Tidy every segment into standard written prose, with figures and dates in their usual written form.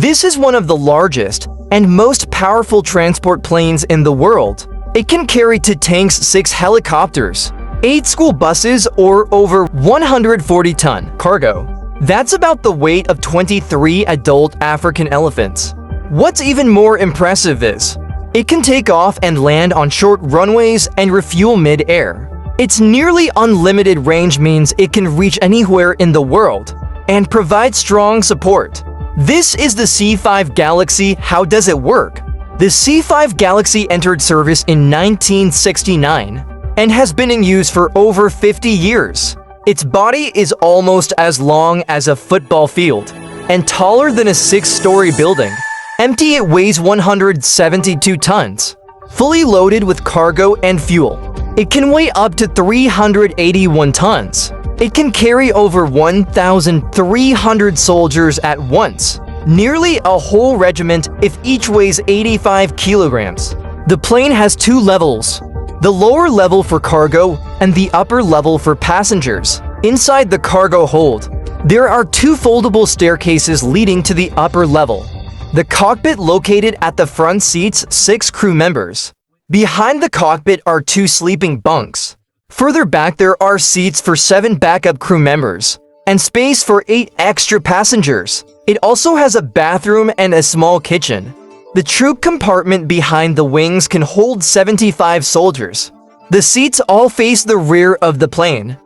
This is one of the largest and most powerful transport planes in the world. It can carry 2 tanks, 6 helicopters, 8 school buses, or over 140-ton cargo. That's about the weight of 23 adult African elephants. What's even more impressive is, it can take off and land on short runways and refuel mid-air. Its nearly unlimited range means it can reach anywhere in the world and provide strong support. This is the C-5 Galaxy. How does it work? The C-5 Galaxy entered service in 1969 and has been in use for over 50 years. Its body is almost as long as a football field and taller than a 6-story building. Empty, it weighs 172 tons, fully loaded with cargo and fuel. It can weigh up to 381 tons. It can carry over 1,300 soldiers at once, nearly a whole regiment if each weighs 85 kilograms. The plane has 2 levels, the lower level for cargo and the upper level for passengers. Inside the cargo hold, there are 2 foldable staircases leading to the upper level. The cockpit located at the front seats 6 crew members. Behind the cockpit are 2 sleeping bunks. Further back there are seats for 7 backup crew members and space for 8 extra passengers. It also has a bathroom and a small kitchen. The troop compartment behind the wings can hold 75 soldiers. The seats all face the rear of the plane.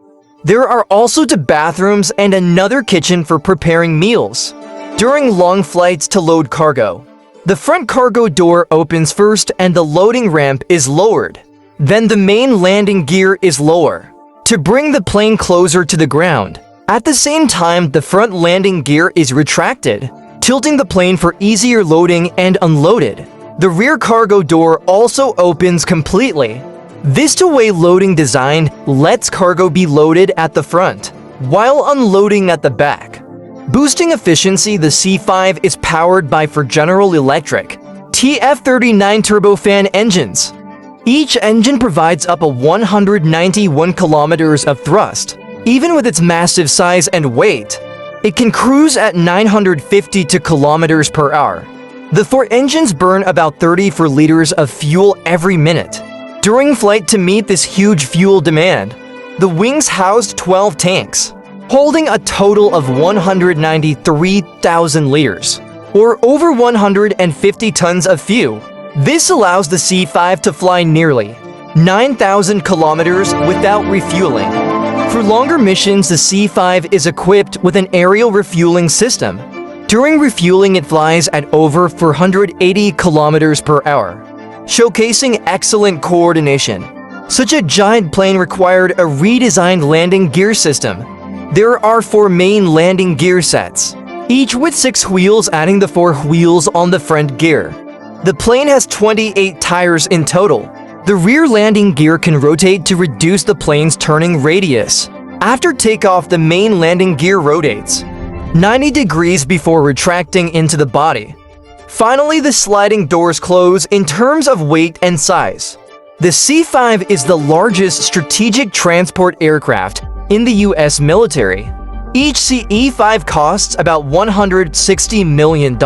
There are also 2 bathrooms and another kitchen for preparing meals during long flights to load cargo. The front cargo door opens first and the loading ramp is lowered. Then the main landing gear is lower to bring the plane closer to the ground. At the same time, the front landing gear is retracted, tilting the plane for easier loading and unloaded. The rear cargo door also opens completely. This two-way loading design lets cargo be loaded at the front while unloading at the back. Boosting efficiency, the C-5 is powered by for General Electric TF39 turbofan engines. Each engine provides up to 191 kilometers of thrust. Even with its massive size and weight, it can cruise at 952 kilometers per hour. The 4 engines burn about 34 liters of fuel every minute. During flight, to meet this huge fuel demand, the wings housed 12 tanks, holding a total of 193,000 liters, or over 150 tons of fuel. This allows the C-5 to fly nearly 9,000 kilometers without refueling. For longer missions, the C-5 is equipped with an aerial refueling system. During refueling, it flies at over 480 kilometers per hour, showcasing excellent coordination. Such a giant plane required a redesigned landing gear system. There are 4 main landing gear sets, each with 6 wheels, adding the 4 wheels on the front gear. The plane has 28 tires in total. The rear landing gear can rotate to reduce the plane's turning radius. After takeoff, the main landing gear rotates 90 degrees before retracting into the body. Finally, the sliding doors close. In terms of weight and size, the C-5 is the largest strategic transport aircraft in the US military. Each C-5 costs about $160 million.